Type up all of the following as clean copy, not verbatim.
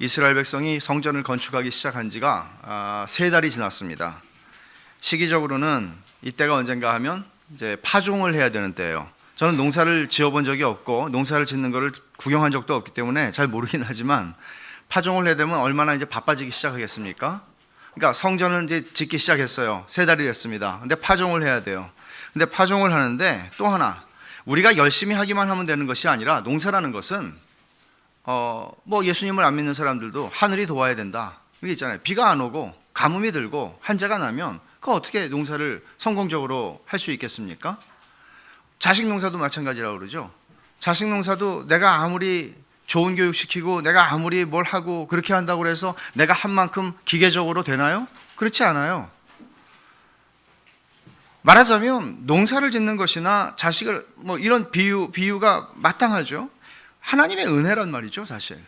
이스라엘 백성이 성전을 건축하기 시작한 지가 3달이 지났습니다. 시기적으로는 이때가 언젠가 하면 이제 파종을 해야 되는 때예요. 저는 농사를 지어본 적이 없고 농사를 짓는 것을 구경한 적도 없기 때문에 잘 모르긴 하지만 파종을 해야 되면 얼마나 이제 바빠지기 시작하겠습니까? 그러니까 성전은 이제 짓기 시작했어요. 3달이 됐습니다. 근데 파종을 해야 돼요. 근데 파종을 하는데 또 하나, 우리가 열심히 하기만 하면 되는 것이 아니라 농사라는 것은 뭐 예수님을 안 믿는 사람들도 하늘이 도와야 된다. 그게 있잖아요. 비가 안 오고 가뭄이 들고 한재가 나면 그 어떻게 농사를 성공적으로 할 수 있겠습니까? 자식 농사도 마찬가지라고 그러죠. 자식 농사도 내가 아무리 좋은 교육 시키고 내가 아무리 뭘 하고 그렇게 한다고 해서 내가 한 만큼 기계적으로 되나요? 그렇지 않아요. 말하자면 농사를 짓는 것이나 자식을 뭐 이런 비유가 마땅하죠. 하나님의 은혜란 말이죠, 사실.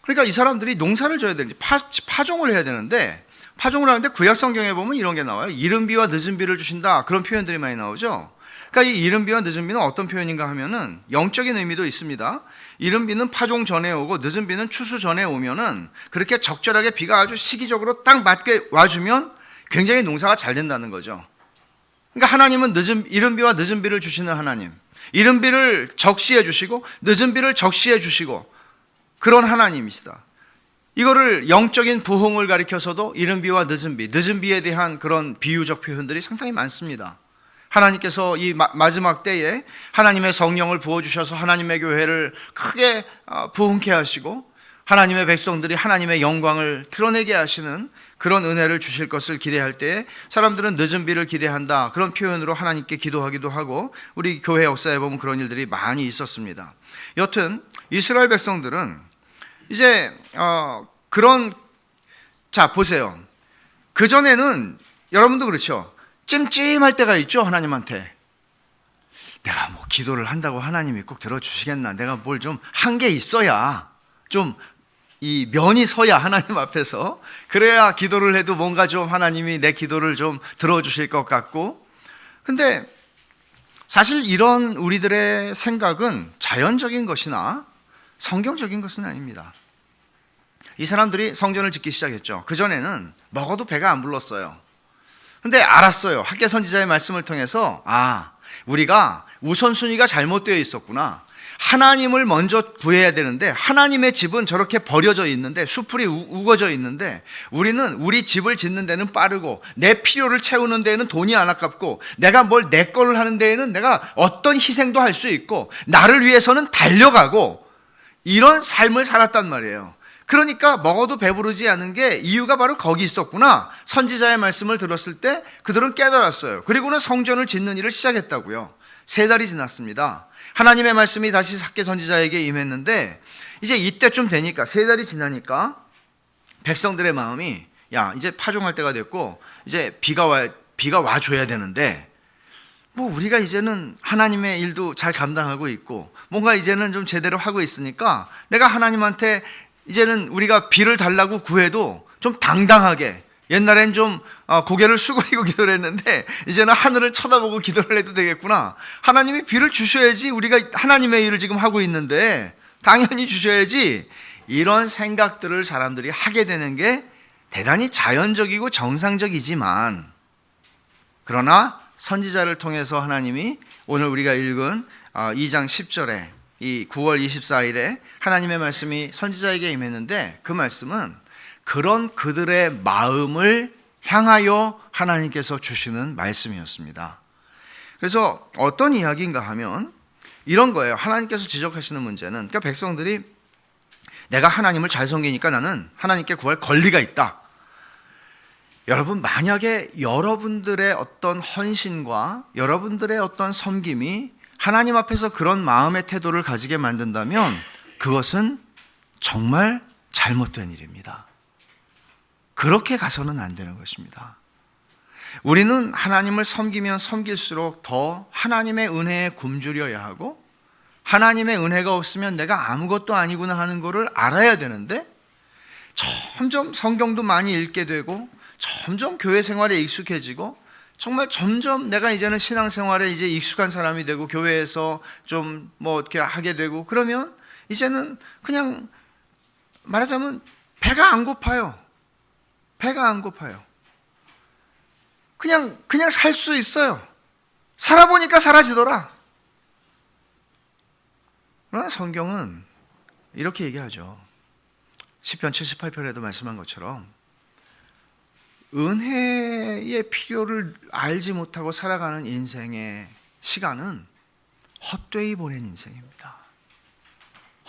그러니까 이 사람들이 농사를 져야 되는데 파종을 해야 되는데 파종을 하는데 구약 성경에 보면 이런 게 나와요. 이른 비와 늦은 비를 주신다, 그런 표현들이 많이 나오죠. 그러니까 이 이른 비와 늦은 비는 어떤 표현인가 하면은 영적인 의미도 있습니다. 이른 비는 파종 전에 오고 늦은 비는 추수 전에 오면은 그렇게 적절하게 비가 아주 시기적으로 딱 맞게 와주면 굉장히 농사가 잘 된다는 거죠. 그러니까 하나님은 이른 비와 늦은 비를 주시는 하나님, 이른 비를 적시해 주시고 늦은 비를 적시해 주시고 그런 하나님이시다. 이거를 영적인 부흥을 가리켜서도 이른 비와 늦은 비에 대한 그런 비유적 표현들이 상당히 많습니다. 하나님께서 이 마지막 때에 하나님의 성령을 부어주셔서 하나님의 교회를 크게 부흥케 하시고 하나님의 백성들이 하나님의 영광을 드러내게 하시는 그런 은혜를 주실 것을 기대할 때에 사람들은 늦은 비를 기대한다, 그런 표현으로 하나님께 기도하기도 하고 우리 교회 역사에 보면 그런 일들이 많이 있었습니다. 여튼 이스라엘 백성들은 이제 자 보세요. 그전에는 여러분도 그렇죠. 찜찜할 때가 있죠. 하나님한테 내가 뭐 기도를 한다고 하나님이 꼭 들어주시겠나, 내가 뭘 좀 한 게 있어야 좀 이 면이 서야 하나님 앞에서, 그래야 기도를 해도 뭔가 좀 하나님이 내 기도를 좀 들어주실 것 같고. 근데 사실 이런 우리들의 생각은 자연적인 것이나 성경적인 것은 아닙니다. 이 사람들이 성전을 짓기 시작했죠. 그전에는 먹어도 배가 안 불렀어요. 근데 알았어요. 학개 선지자의 말씀을 통해서 우리가 우선순위가 잘못되어 있었구나. 하나님을 먼저 구해야 되는데 하나님의 집은 저렇게 버려져 있는데 수풀이 우거져 있는데 우리는 우리 집을 짓는 데는 빠르고 내 필요를 채우는 데에는 돈이 안 아깝고 내가 뭘 내 거를 하는 데에는 내가 어떤 희생도 할 수 있고 나를 위해서는 달려가고 이런 삶을 살았단 말이에요. 그러니까 먹어도 배부르지 않은 게 이유가 바로 거기 있었구나. 선지자의 말씀을 들었을 때 그들은 깨달았어요. 그리고는 성전을 짓는 일을 시작했다고요. 3달이 지났습니다. 하나님의 말씀이 다시 학개 선지자에게 임했는데 이제 이때쯤 되니까 3달이 지나니까 백성들의 마음이 이제 파종할 때가 됐고 이제 비가 와줘야 되는데 뭐 우리가 이제는 하나님의 일도 잘 감당하고 있고 뭔가 이제는 좀 제대로 하고 있으니까 내가 하나님한테 이제는 우리가 비를 달라고 구해도 좀 당당하게, 옛날엔 좀 고개를 숙이고 기도를 했는데 이제는 하늘을 쳐다보고 기도를 해도 되겠구나. 하나님이 비를 주셔야지, 우리가 하나님의 일을 지금 하고 있는데 당연히 주셔야지. 이런 생각들을 사람들이 하게 되는 게 대단히 자연적이고 정상적이지만, 그러나 선지자를 통해서 하나님이 오늘 우리가 읽은 2장 10절에 이 9월 24일에 하나님의 말씀이 선지자에게 임했는데 그 말씀은 그런 그들의 마음을 향하여 하나님께서 주시는 말씀이었습니다. 그래서 어떤 이야기인가 하면 이런 거예요. 하나님께서 지적하시는 문제는, 그러니까 백성들이 내가 하나님을 잘 섬기니까 나는 하나님께 구할 권리가 있다. 여러분, 만약에 여러분들의 어떤 헌신과 여러분들의 어떤 섬김이 하나님 앞에서 그런 마음의 태도를 가지게 만든다면 그것은 정말 잘못된 일입니다. 그렇게 가서는 안 되는 것입니다. 우리는 하나님을 섬기면 섬길수록 더 하나님의 은혜에 굶주려야 하고 하나님의 은혜가 없으면 내가 아무것도 아니구나 하는 것을 알아야 되는데 점점 성경도 많이 읽게 되고 점점 교회 생활에 익숙해지고 정말 점점 내가 이제는 신앙생활에 이제 익숙한 사람이 되고 교회에서 좀 뭐 어떻게 하게 되고 그러면 이제는 그냥 말하자면 배가 안 고파요. 배가 안 고파요. 그냥 살 수 있어요. 살아보니까 사라지더라. 그러나 성경은 이렇게 얘기하죠. 시편 78편에도 말씀한 것처럼 은혜의 필요를 알지 못하고 살아가는 인생의 시간은 헛되이 보낸 인생입니다.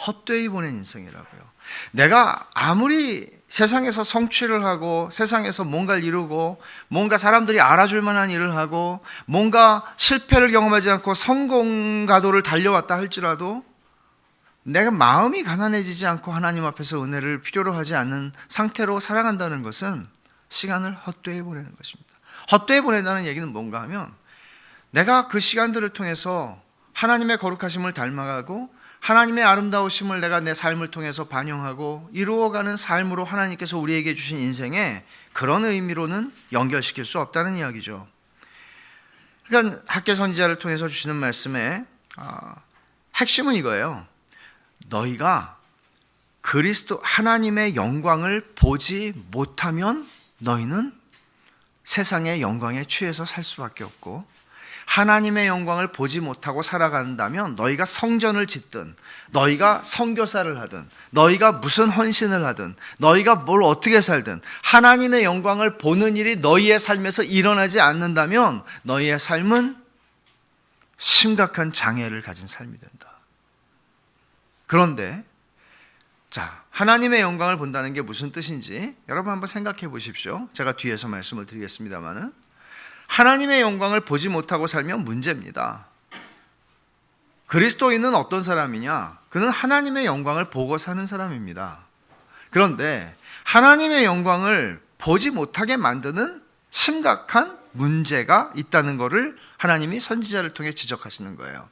헛되이 보낸 인생이라고요. 내가 아무리 세상에서 성취를 하고 세상에서 뭔가를 이루고 뭔가 사람들이 알아줄 만한 일을 하고 뭔가 실패를 경험하지 않고 성공 가도를 달려왔다 할지라도 내가 마음이 가난해지지 않고 하나님 앞에서 은혜를 필요로 하지 않는 상태로 살아간다는 것은 시간을 헛되이 보내는 것입니다. 헛되이 보낸다는 얘기는 뭔가 하면 내가 그 시간들을 통해서 하나님의 거룩하심을 닮아가고 하나님의 아름다우심을 내가 내 삶을 통해서 반영하고 이루어가는 삶으로 하나님께서 우리에게 주신 인생에 그런 의미로는 연결시킬 수 없다는 이야기죠. 그러니까 학개 선지자를 통해서 주시는 말씀의 핵심은 이거예요. 너희가 그리스도 하나님의 영광을 보지 못하면 너희는 세상의 영광에 취해서 살 수밖에 없고 하나님의 영광을 보지 못하고 살아간다면 너희가 성전을 짓든 너희가 선교사를 하든 너희가 무슨 헌신을 하든 너희가 뭘 어떻게 살든 하나님의 영광을 보는 일이 너희의 삶에서 일어나지 않는다면 너희의 삶은 심각한 장애를 가진 삶이 된다. 그런데 자, 하나님의 영광을 본다는 게 무슨 뜻인지 여러분 한번 생각해 보십시오. 제가 뒤에서 말씀을 드리겠습니다만은 하나님의 영광을 보지 못하고 살면 문제입니다. 그리스도인은 어떤 사람이냐? 그는 하나님의 영광을 보고 사는 사람입니다. 그런데 하나님의 영광을 보지 못하게 만드는 심각한 문제가 있다는 것을 하나님이 선지자를 통해 지적하시는 거예요.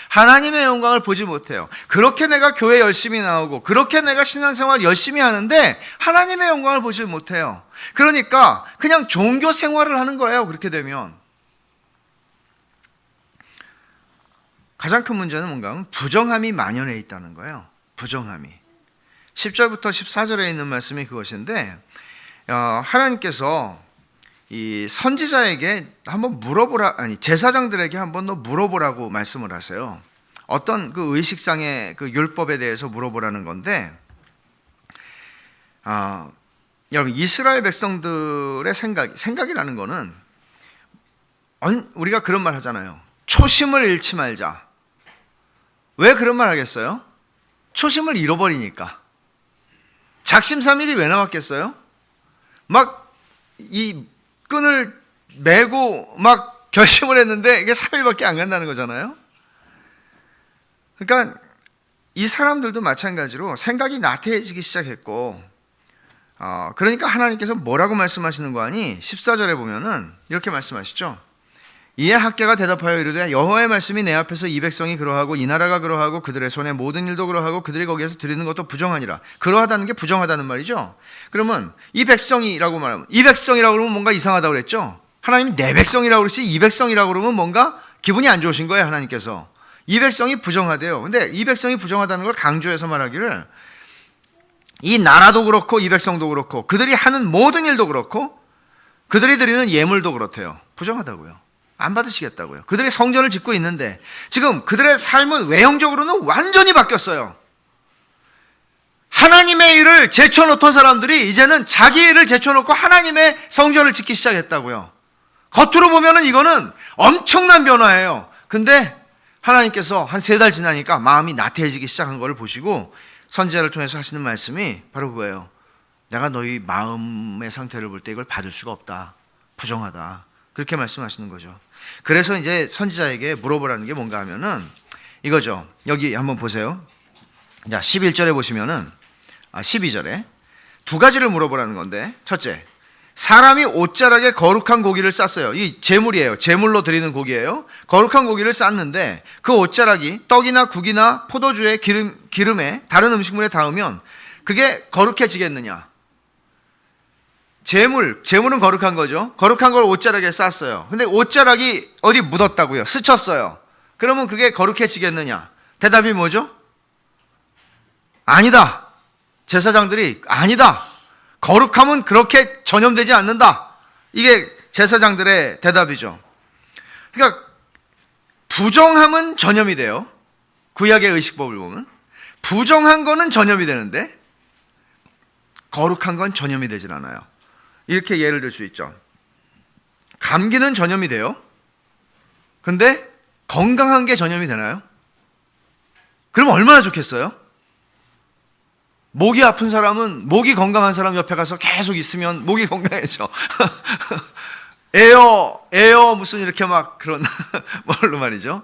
하나님의 영광을 보지 못해요. 그렇게 내가 교회 열심히 나오고 그렇게 내가 신앙생활 열심히 하는데 하나님의 영광을 보지 못해요. 그러니까 그냥 종교 생활을 하는 거예요. 그렇게 되면 가장 큰 문제는 뭔가 하면 부정함이 만연해 있다는 거예요. 부정함이 10절부터 14절에 있는 말씀이 그것인데 하나님께서 이 선지자에게 한번 물어보라, 아니 제사장들에게 한번 더 물어보라고 말씀을 하세요. 어떤 그 의식상의 그 율법에 대해서 물어보라는 건데, 여러분 이스라엘 백성들의 생각이라는 거는 우리가 그런 말 하잖아요. 초심을 잃지 말자. 왜 그런 말 하겠어요? 초심을 잃어버리니까. 작심삼일이 왜 나왔겠어요? 막 이 끈을 메고 막 결심을 했는데 이게 3일밖에 안 간다는 거잖아요. 그러니까 이 사람들도 마찬가지로 생각이 나태해지기 시작했고 그러니까 하나님께서 뭐라고 말씀하시는 거 아니? 14절에 보면은 이렇게 말씀하시죠. 이에 학개가 대답하여 이르되 여호와의 말씀이 내 앞에서 이 백성이 그러하고 이 나라가 그러하고 그들의 손에 모든 일도 그러하고 그들이 거기에서 드리는 것도 부정하니라. 그러하다는 게 부정하다는 말이죠. 그러면 이 백성이라고 말하면 이 백성이라고 그러면 뭔가 이상하다고 그랬죠. 하나님이 내 백성이라고 그러시 이 백성이라고 그러면 뭔가 기분이 안 좋으신 거예요. 하나님께서 이 백성이 부정하대요. 근데 이 백성이 부정하다는 걸 강조해서 말하기를 이 나라도 그렇고 이 백성도 그렇고 그들이 하는 모든 일도 그렇고 그들이 드리는 예물도 그렇대요. 부정하다고요. 안 받으시겠다고요. 그들이 성전을 짓고 있는데 지금 그들의 삶은 외형적으로는 완전히 바뀌었어요. 하나님의 일을 제쳐놓던 사람들이 이제는 자기 일을 제쳐놓고 하나님의 성전을 짓기 시작했다고요. 겉으로 보면은 이거는 엄청난 변화예요. 근데 하나님께서 한 3달 지나니까 마음이 나태해지기 시작한 것을 보시고 선지자를 통해서 하시는 말씀이 바로 그거예요. 내가 너희 마음의 상태를 볼 때 이걸 받을 수가 없다. 부정하다. 그렇게 말씀하시는 거죠. 그래서 이제 선지자에게 물어보라는 게 뭔가 하면은 이거죠. 여기 한번 보세요. 자, 11절에 보시면은 12절에 두 가지를 물어보라는 건데, 첫째, 사람이 옷자락에 거룩한 고기를 쌌어요. 이 제물이에요. 제물로 드리는 고기예요. 거룩한 고기를 쌌는데 그 옷자락이 떡이나 국이나 포도주의 기름에 다른 음식물에 닿으면 그게 거룩해지겠느냐? 제물은 거룩한 거죠. 거룩한 걸 옷자락에 쌌어요. 근데 옷자락이 어디 묻었다고요. 스쳤어요. 그러면 그게 거룩해지겠느냐? 대답이 뭐죠? 아니다. 제사장들이 아니다. 거룩함은 그렇게 전염되지 않는다. 이게 제사장들의 대답이죠. 그러니까 부정함은 전염이 돼요. 구약의 의식법을 보면 부정한 거는 전염이 되는데 거룩한 건 전염이 되질 않아요. 이렇게 예를 들 수 있죠. 감기는 전염이 돼요. 근데 건강한 게 전염이 되나요? 그럼 얼마나 좋겠어요? 목이 아픈 사람은 목이 건강한 사람 옆에 가서 계속 있으면 목이 건강해져. 에어 무슨 이렇게 막 그런 뭘로 말이죠.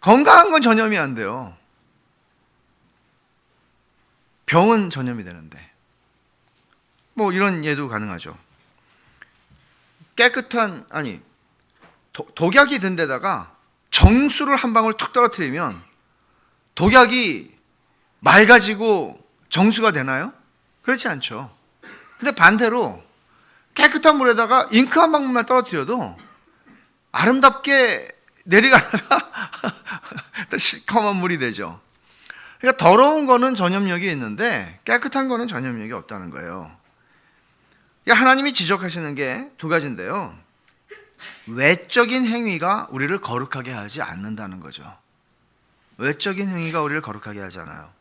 건강한 건 전염이 안 돼요. 병은 전염이 되는데. 뭐 이런 예도 가능하죠. 깨끗한 독약이 든 데다가 정수를 한 방울 툭 떨어뜨리면 독약이 맑아지고 정수가 되나요? 그렇지 않죠. 근데 반대로 깨끗한 물에다가 잉크 한 방울만 떨어뜨려도 아름답게 내려가다가 시커먼 물이 되죠. 그러니까 더러운 거는 전염력이 있는데 깨끗한 거는 전염력이 없다는 거예요. 그러니까 하나님이 지적하시는 게 두 가지인데요. 외적인 행위가 우리를 거룩하게 하지 않는다는 거죠. 외적인 행위가 우리를 거룩하게 하지 않아요.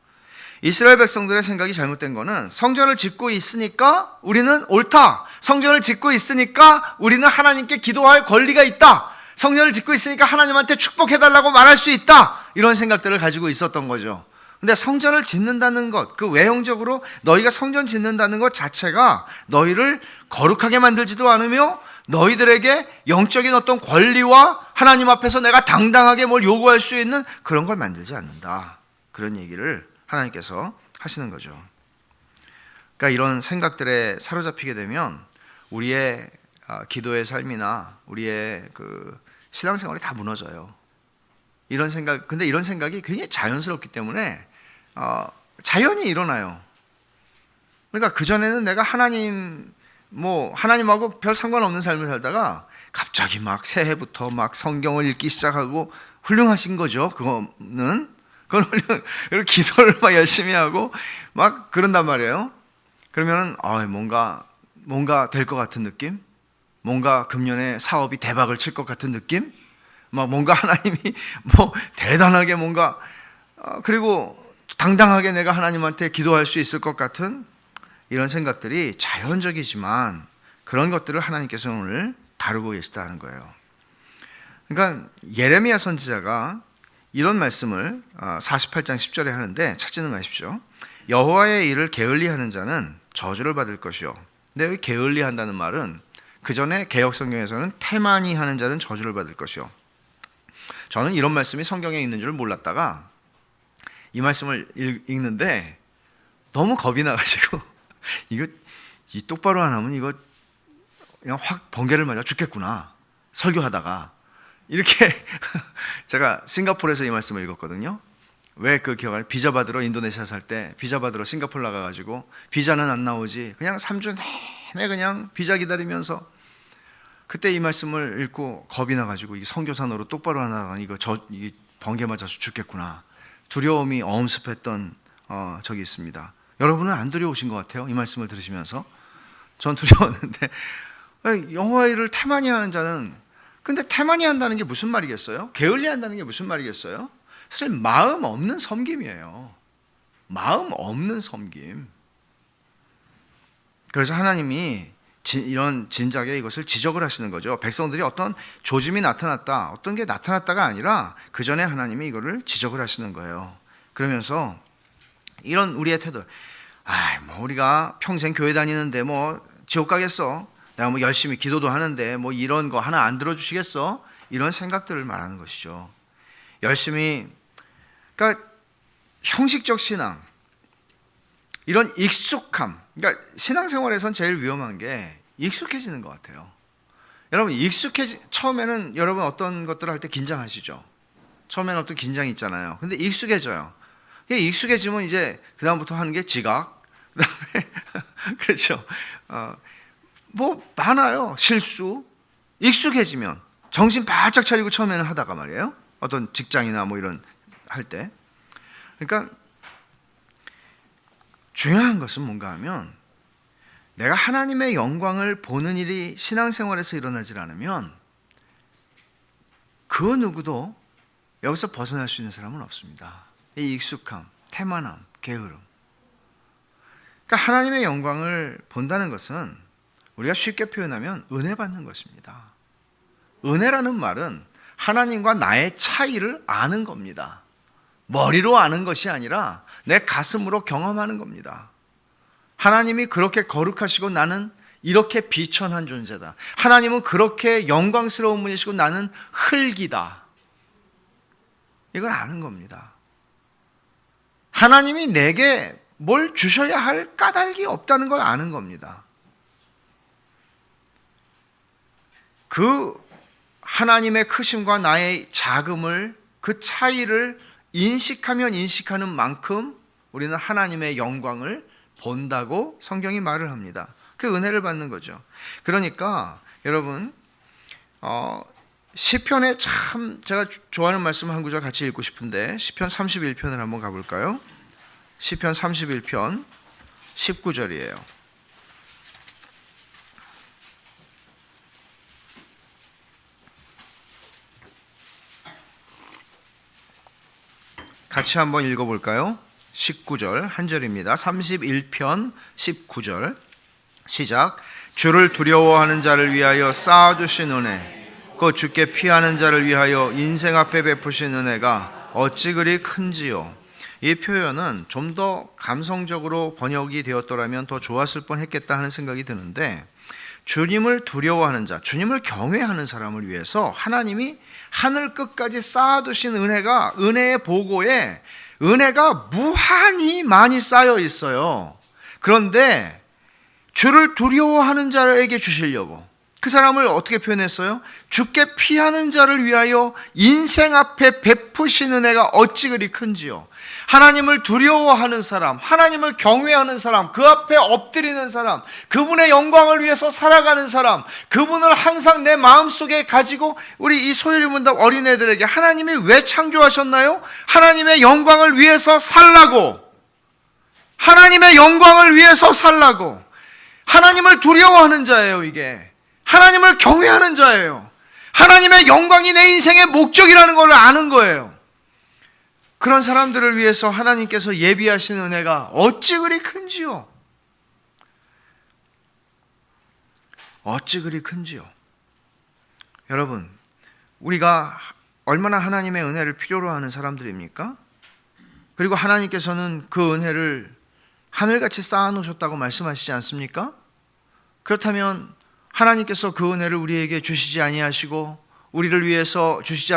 이스라엘 백성들의 생각이 잘못된 거는 성전을 짓고 있으니까 우리는 옳다. 성전을 짓고 있으니까 우리는 하나님께 기도할 권리가 있다. 성전을 짓고 있으니까 하나님한테 축복해달라고 말할 수 있다. 이런 생각들을 가지고 있었던 거죠. 근데 성전을 짓는다는 것, 그 외형적으로 너희가 성전 짓는다는 것 자체가 너희를 거룩하게 만들지도 않으며 너희들에게 영적인 어떤 권리와 하나님 앞에서 내가 당당하게 뭘 요구할 수 있는 그런 걸 만들지 않는다. 그런 얘기를 하나님께서 하시는 거죠. 그러니까 이런 생각들에 사로잡히게 되면 우리의 기도의 삶이나 우리의 그 신앙생활이 다 무너져요. 근데 이런 생각이 굉장히 자연스럽기 때문에 자연히 일어나요. 그러니까 그전에는 내가 하나님하고 별 상관없는 삶을 살다가 갑자기 막 새해부터 막 성경을 읽기 시작하고 훌륭하신 거죠. 그건 그리고 기도를 막 열심히 하고 막 그런단 말이에요. 그러면은 뭔가 될 것 같은 느낌? 뭔가 금년에 사업이 대박을 칠 것 같은 느낌? 막 뭔가 하나님이 대단하게 뭔가 그리고 당당하게 내가 하나님한테 기도할 수 있을 것 같은 이런 생각들이 자연적이지만 그런 것들을 하나님께서 오늘 다루고 계시다는 거예요. 그러니까 예레미야 선지자가 이런 말씀을 48장 10절에 하는데 찾지는 마십시오. 여호와의 일을 게을리하는 자는 저주를 받을 것이요. 근데 여기 게을리한다는 말은 그 전에 개역 성경에서는 태만히 하는 자는 저주를 받을 것이요. 저는 이런 말씀이 성경에 있는 줄 몰랐다가 이 말씀을 읽는데 너무 겁이 나가지고 이 똑바로 안 하면 이거 그냥 확 번개를 맞아 죽겠구나. 설교하다가 이렇게 제가 싱가포르에서 이 말씀을 읽었거든요. 왜 그 기억을 비자 받으러 인도네시아 살 때 비자 받으러 싱가포르 나가가지고 비자는 안 나오지 그냥 3주 내내 그냥 비자 기다리면서 그때 이 말씀을 읽고 겁이 나가지고 이 선교사노로 똑바로 하다가 이게 번개 맞아서 죽겠구나 두려움이 엄습했던 적이 있습니다. 여러분은 안 두려우신 것 같아요. 이 말씀을 들으시면서 전 두려웠는데 여호와의 일을 태만히 하는 자는 근데 태만히 한다는 게 무슨 말이겠어요? 게을리 한다는 게 무슨 말이겠어요? 사실 마음 없는 섬김이에요. 마음 없는 섬김. 그래서 하나님이 이런 진작에 이것을 지적을 하시는 거죠. 백성들이 어떤 조짐이 나타났다, 어떤 게 나타났다가 아니라 그 전에 하나님이 이거를 지적을 하시는 거예요. 그러면서 이런 우리의 태도, 우리가 평생 교회 다니는데 지옥 가겠어? 내가 열심히 기도도 하는데 이런 거 하나 안 들어주시겠어? 이런 생각들을 말하는 것이죠. 열심히, 그러니까 형식적 신앙, 이런 익숙함, 그러니까 신앙생활에선 제일 위험한 게 익숙해지는 것 같아요. 여러분 처음에는 여러분 어떤 것들을 할 때 긴장하시죠. 처음에는 어떤 긴장이 있잖아요. 근데 익숙해져요. 익숙해지면 이제 그 다음부터 하는 게 지각, 그다음에 그렇죠. 많아요. 실수. 익숙해지면 정신 바짝 차리고 처음에는 하다가 말이에요. 어떤 직장이나 이런 할 때. 그러니까 중요한 것은 뭔가 하면 내가 하나님의 영광을 보는 일이 신앙생활에서 일어나질 않으면 그 누구도 여기서 벗어날 수 있는 사람은 없습니다. 이 익숙함, 태만함, 게으름. 그러니까 하나님의 영광을 본다는 것은 우리가 쉽게 표현하면 은혜 받는 것입니다. 은혜라는 말은 하나님과 나의 차이를 아는 겁니다. 머리로 아는 것이 아니라 내 가슴으로 경험하는 겁니다. 하나님이 그렇게 거룩하시고 나는 이렇게 비천한 존재다. 하나님은 그렇게 영광스러운 분이시고 나는 흙이다. 이걸 아는 겁니다. 하나님이 내게 뭘 주셔야 할 까닭이 없다는 걸 아는 겁니다. 그 하나님의 크심과 나의 작음을, 그 차이를 인식하면 인식하는 만큼 우리는 하나님의 영광을 본다고 성경이 말을 합니다. 그 은혜를 받는 거죠. 그러니까 여러분 시편에 참 제가 좋아하는 말씀 한 구절 같이 읽고 싶은데 시편 31편을 한번 가볼까요? 시편 31편 19절이에요. 같이 한번 읽어볼까요? 19절 한 절입니다. 31편 19절 시작. 주를 두려워하는 자를 위하여 쌓아두신 은혜, 그 주께 피하는 자를 위하여 인생 앞에 베푸신 은혜가 어찌 그리 큰지요. 이 표현은 좀 더 감성적으로 번역이 되었더라면 더 좋았을 뻔했겠다 하는 생각이 드는데, 주님을 두려워하는 자, 주님을 경외하는 사람을 위해서 하나님이 하늘 끝까지 쌓아두신 은혜가, 은혜의 보고에 은혜가 무한히 많이 쌓여 있어요. 그런데 주를 두려워하는 자에게 주시려고 그 사람을 어떻게 표현했어요? 주께 피하는 자를 위하여 인생 앞에 베푸신 은혜가 어찌 그리 큰지요. 하나님을 두려워하는 사람, 하나님을 경외하는 사람, 그 앞에 엎드리는 사람, 그분의 영광을 위해서 살아가는 사람, 그분을 항상 내 마음속에 가지고, 우리 이 소유리 문답 어린애들에게 하나님이 왜 창조하셨나요? 하나님의 영광을 위해서 살라고, 하나님의 영광을 위해서 살라고. 하나님을 두려워하는 자예요. 이게 하나님을 경외하는 자예요. 하나님의 영광이 내 인생의 목적이라는 걸 아는 거예요. 그런 사람들을 위해서 하나님께서 예비하신 은혜가 어찌 그리 큰지요. 어찌 그리 큰지요. 여러분, 우리가 얼마나 하나님의 은혜를 필요로 하는 사람들입니까? 그리고 하나님께서는 그 은혜를 하늘같이 쌓아놓으셨다고 말씀하시지 않습니까? 그렇다면 하나님께서 그 은혜를 우리에게 주시지 아니하시고 우리를 위해서 주시지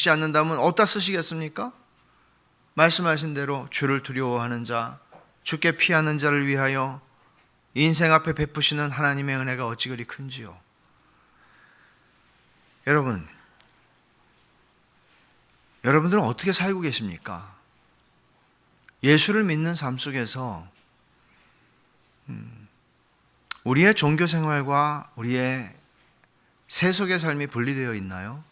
않는다면 어디다 쓰시겠습니까? 말씀하신 대로 주를 두려워하는 자, 주께 피하는 자를 위하여 인생 앞에 베푸시는 하나님의 은혜가 어찌 그리 큰지요. 여러분들은 어떻게 살고 계십니까? 예수를 믿는 삶 속에서 우리의 종교 생활과 우리의 세속의 삶이 분리되어 있나요?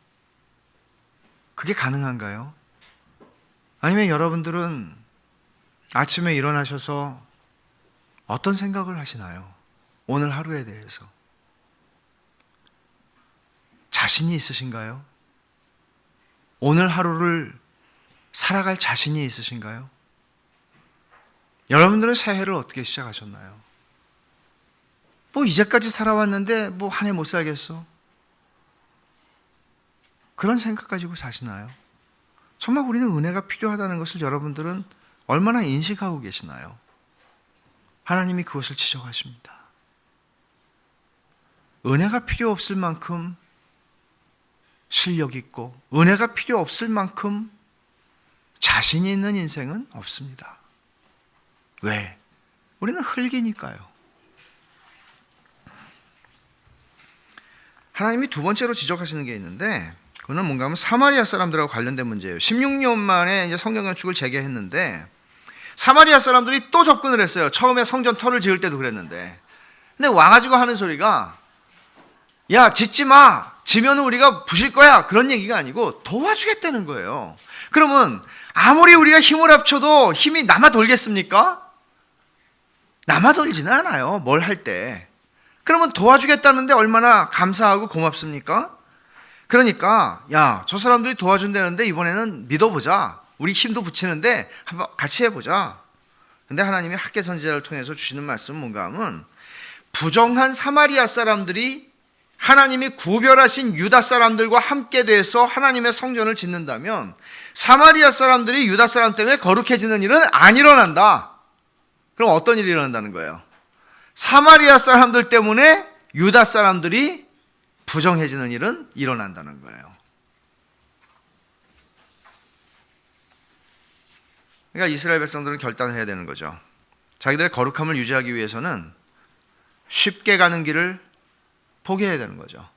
그게 가능한가요? 아니면 여러분들은 아침에 일어나셔서 어떤 생각을 하시나요? 오늘 하루에 대해서 자신이 있으신가요? 오늘 하루를 살아갈 자신이 있으신가요? 여러분들은 새해를 어떻게 시작하셨나요? 뭐 이제까지 살아왔는데 뭐 한 해 못 살겠어? 그런 생각 가지고 사시나요? 정말 우리는 은혜가 필요하다는 것을 여러분들은 얼마나 인식하고 계시나요? 하나님이 그것을 지적하십니다. 은혜가 필요 없을 만큼 실력 있고 은혜가 필요 없을 만큼 자신이 있는 인생은 없습니다. 왜? 우리는 흙이니까요. 하나님이 두 번째로 지적하시는 게 있는데, 그거는 뭔가 하면 사마리아 사람들하고 관련된 문제예요. 16년 만에 이제 성전 건축을 재개했는데 사마리아 사람들이 또 접근을 했어요. 처음에 성전 터를 지을 때도 그랬는데. 근데 와가지고 하는 소리가, 야, 짓지 마. 지면 우리가 부실 거야. 그런 얘기가 아니고 도와주겠다는 거예요. 그러면 아무리 우리가 힘을 합쳐도 힘이 남아 돌겠습니까? 남아돌지는 않아요. 뭘 할 때. 그러면 도와주겠다는데 얼마나 감사하고 고맙습니까? 그러니까 야, 저 사람들이 도와준다는데 이번에는 믿어보자. 우리 힘도 붙이는데 한번 같이 해보자. 근데 하나님이 학개 선지자를 통해서 주시는 말씀은 뭔가 하면 부정한 사마리아 사람들이 하나님이 구별하신 유다 사람들과 함께 돼서 하나님의 성전을 짓는다면 사마리아 사람들이 유다 사람 때문에 거룩해지는 일은 안 일어난다. 그럼 어떤 일이 일어난다는 거예요? 사마리아 사람들 때문에 유다 사람들이 부정해지는 일은 일어난다는 거예요. 그러니까 이스라엘 백성들은 결단을 해야 되는 거죠. 자기들의 거룩함을 유지하기 위해서는 쉽게 가는 길을 포기해야 되는 거죠.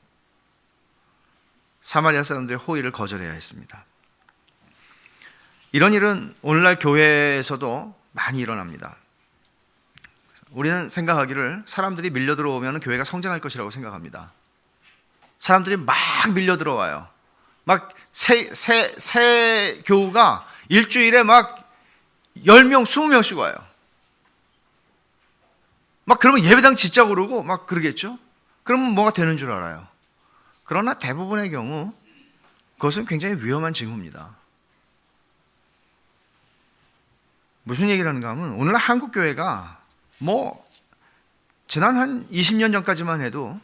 사마리아 사람들의 호의를 거절해야 했습니다. 이런 일은 오늘날 교회에서도 많이 일어납니다. 우리는 생각하기를 사람들이 밀려 들어오면 교회가 성장할 것이라고 생각합니다. 사람들이 막 밀려 들어와요. 막 새 교우가 일주일에 막 10명, 20명씩 와요. 막 그러면 예배당 짓자고 그러고 막 그러겠죠? 그러면 뭐가 되는 줄 알아요. 그러나 대부분의 경우 그것은 굉장히 위험한 징후입니다. 무슨 얘기를 하는가 하면 오늘날 한국 교회가 뭐 지난 한 20년 전까지만 해도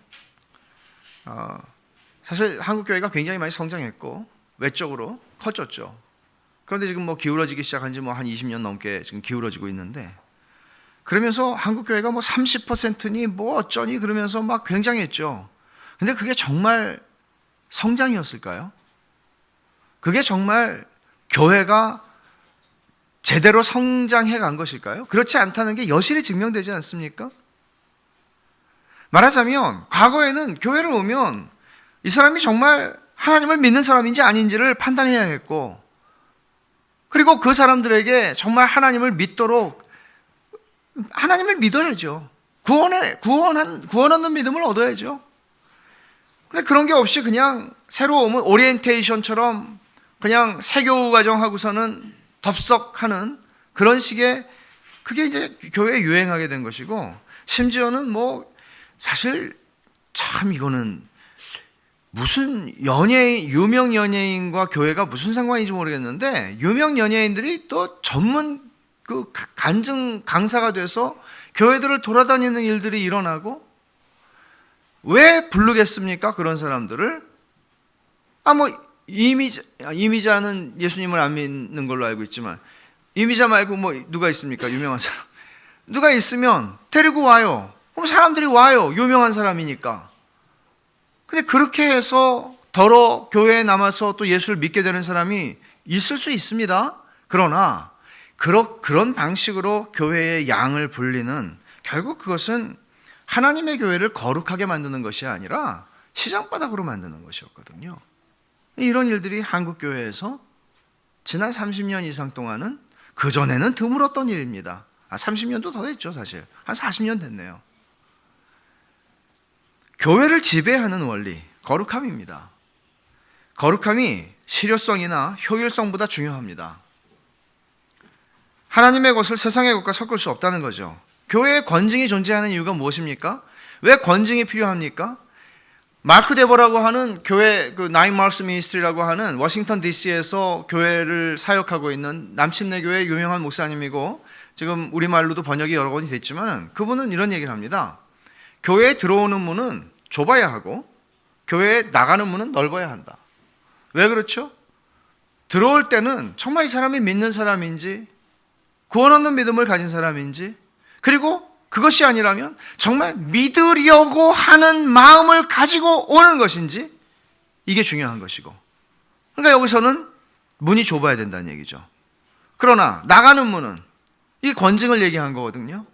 사실 한국 교회가 굉장히 많이 성장했고 외적으로 커졌죠. 그런데 지금 뭐 기울어지기 시작한 지 뭐 한 20년 넘게 지금 기울어지고 있는데 그러면서 한국 교회가 뭐 30%니 뭐 어쩌니 그러면서 막 굉장했죠. 근데 그게 정말 성장이었을까요? 그게 정말 교회가 제대로 성장해 간 것일까요? 그렇지 않다는 게 여실히 증명되지 않습니까? 말하자면 과거에는 교회를 오면 이 사람이 정말 하나님을 믿는 사람인지 아닌지를 판단해야 했고 그리고 그 사람들에게 정말 하나님을 믿도록 하나님을 믿어야죠. 구원 얻는 믿음을 얻어야죠. 근데 그런 게 없이 그냥 새로 오면 오리엔테이션처럼 그냥 세교 과정하고서는 덥석하는 그런 식의 그게 이제 교회에 유행하게 된 것이고 심지어는 뭐 사실 참 이거는 무슨 유명 연예인과 교회가 무슨 상관인지 모르겠는데 유명 연예인들이 또 전문 그 간증 강사가 돼서 교회들을 돌아다니는 일들이 일어나고 왜 부르겠습니까? 그런 사람들을 뭐 이미자는 예수님을 안 믿는 걸로 알고 있지만 이미자 말고 뭐 누가 있습니까? 유명한 사람 누가 있으면 데리고 와요. 그럼 사람들이 와요. 유명한 사람이니까. 근데 그렇게 해서 더러 교회에 남아서 또 예수를 믿게 되는 사람이 있을 수 있습니다. 그러나 그런 방식으로 교회의 양을 불리는 결국 그것은 하나님의 교회를 거룩하게 만드는 것이 아니라 시장바닥으로 만드는 것이었거든요. 이런 일들이 한국 교회에서 지난 30년 이상 동안은 그전에는 드물었던 일입니다. 30년도 더 됐죠, 사실. 한 40년 됐네요. 교회를 지배하는 원리, 거룩함입니다. 거룩함이 실효성이나 효율성보다 중요합니다. 하나님의 것을 세상의 것과 섞을 수 없다는 거죠. 교회에 권징이 존재하는 이유가 무엇입니까? 왜 권징이 필요합니까? 마크 데버라고 하는 교회 그 나인 마르스 미니스트리라고 하는 워싱턴 DC에서 교회를 사역하고 있는 남침내 교회 유명한 목사님이고 지금 우리말로도 번역이 여러 번이 됐지만 그분은 이런 얘기를 합니다. 교회에 들어오는 문은 좁아야 하고 교회에 나가는 문은 넓어야 한다. 왜 그렇죠? 들어올 때는 정말 이 사람이 믿는 사람인지 구원 얻는 믿음을 가진 사람인지 그리고 그것이 아니라면 정말 믿으려고 하는 마음을 가지고 오는 것인지 이게 중요한 것이고 그러니까 여기서는 문이 좁아야 된다는 얘기죠. 그러나 나가는 문은 이게 권징을 얘기한 거거든요.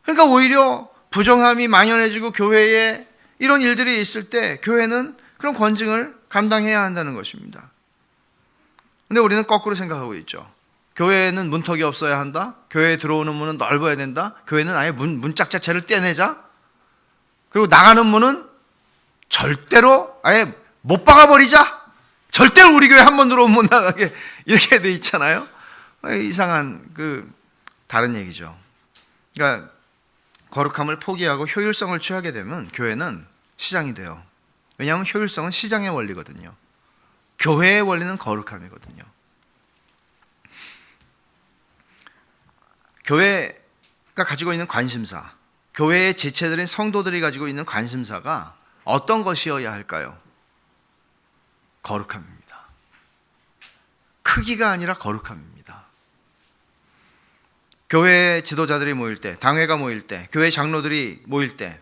그러니까 오히려 부정함이 만연해지고 교회에 이런 일들이 있을 때 교회는 그런 권징을 감당해야 한다는 것입니다. 근데 우리는 거꾸로 생각하고 있죠. 교회에는 문턱이 없어야 한다. 교회에 들어오는 문은 넓어야 된다. 교회는 아예 문짝 자체를 떼내자. 그리고 나가는 문은 절대로 아예 못 박아버리자. 절대로 우리 교회 한 번 들어오면 못 나가게 이렇게 돼 있잖아요. 이상한 다른 얘기죠. 그러니까 거룩함을 포기하고 효율성을 취하게 되면 교회는 시장이 돼요. 왜냐하면 효율성은 시장의 원리거든요. 교회의 원리는 거룩함이거든요. 교회가 가지고 있는 관심사, 교회의 지체들인 성도들이 가지고 있는 관심사가 어떤 것이어야 할까요? 거룩함입니다. 크기가 아니라 거룩함입니다. 교회 지도자들이 모일 때, 당회가 모일 때, 교회 장로들이 모일 때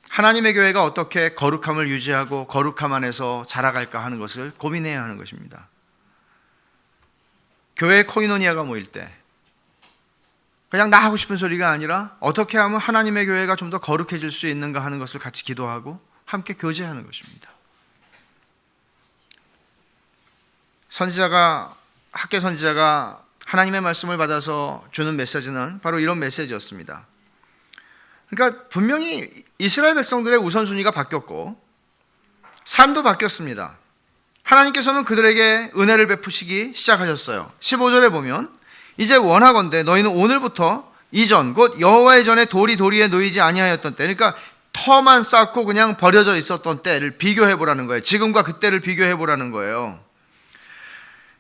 하나님의 교회가 어떻게 거룩함을 유지하고 거룩함 안에서 자라갈까 하는 것을 고민해야 하는 것입니다. 교회 코이노니아가 모일 때 그냥 나 하고 싶은 소리가 아니라 어떻게 하면 하나님의 교회가 좀 더 거룩해질 수 있는가 하는 것을 같이 기도하고 함께 교제하는 것입니다. 학계 선지자가 하나님의 말씀을 받아서 주는 메시지는 바로 이런 메시지였습니다. 그러니까 분명히 이스라엘 백성들의 우선순위가 바뀌었고 삶도 바뀌었습니다. 하나님께서는 그들에게 은혜를 베푸시기 시작하셨어요. 15절에 보면 이제 원하건대 너희는 오늘부터 이전 곧 여호와의 전에 돌이 도리에 놓이지 아니하였던 때, 그러니까 터만 쌓고 그냥 버려져 있었던 때를 비교해 보라는 거예요. 지금과 그때를 비교해 보라는 거예요.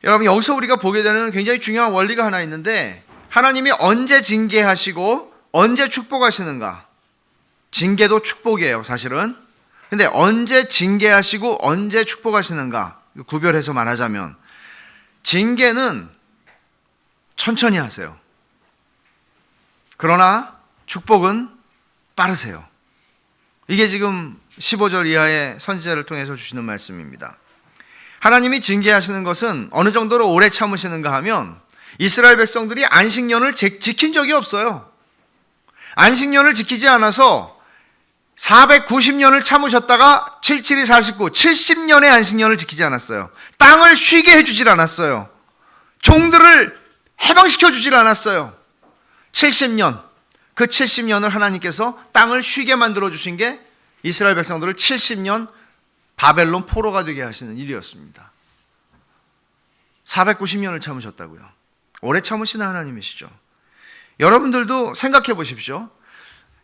여러분, 여기서 우리가 보게 되는 굉장히 중요한 원리가 하나 있는데, 하나님이 언제 징계하시고 언제 축복하시는가? 징계도 축복이에요, 사실은. 근데 언제 징계하시고 언제 축복하시는가? 구별해서 말하자면 징계는 천천히 하세요. 그러나 축복은 빠르세요. 이게 지금 15절 이하의 선지자를 통해서 주시는 말씀입니다. 하나님이 징계하시는 것은 어느 정도로 오래 참으시는가 하면 이스라엘 백성들이 안식년을 지킨 적이 없어요. 안식년을 지키지 않아서 490년을 참으셨다가 77이 49, 70년의 안식년을 지키지 않았어요. 땅을 쉬게 해주질 않았어요. 종들을 해방시켜 주질 않았어요. 70년, 그 70년을 하나님께서 땅을 쉬게 만들어 주신 게 이스라엘 백성들을 70년 바벨론 포로가 되게 하시는 일이었습니다. 490년을 참으셨다고요. 오래 참으시는 하나님이시죠. 여러분들도 생각해 보십시오.